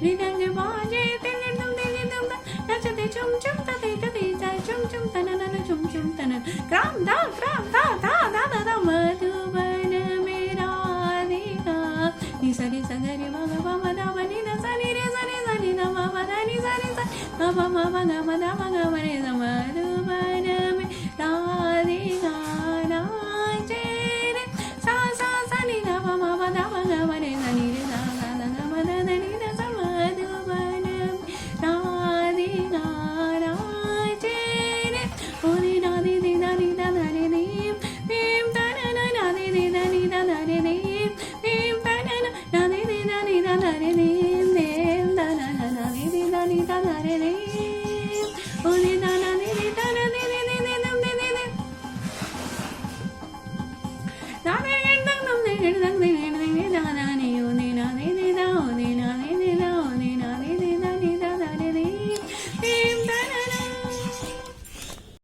रिदंग बाजे तिल तुम तिल तुम नचते चुम चुम तते तते जाय चुम चुम तननन चुम चुम तनन क्राम दा दा दा दा मधुबन में राधिका नि सरि सगरि मग मम दा बनि द सनि रे सनि सनि द म द नि सनि स म म म ग म द म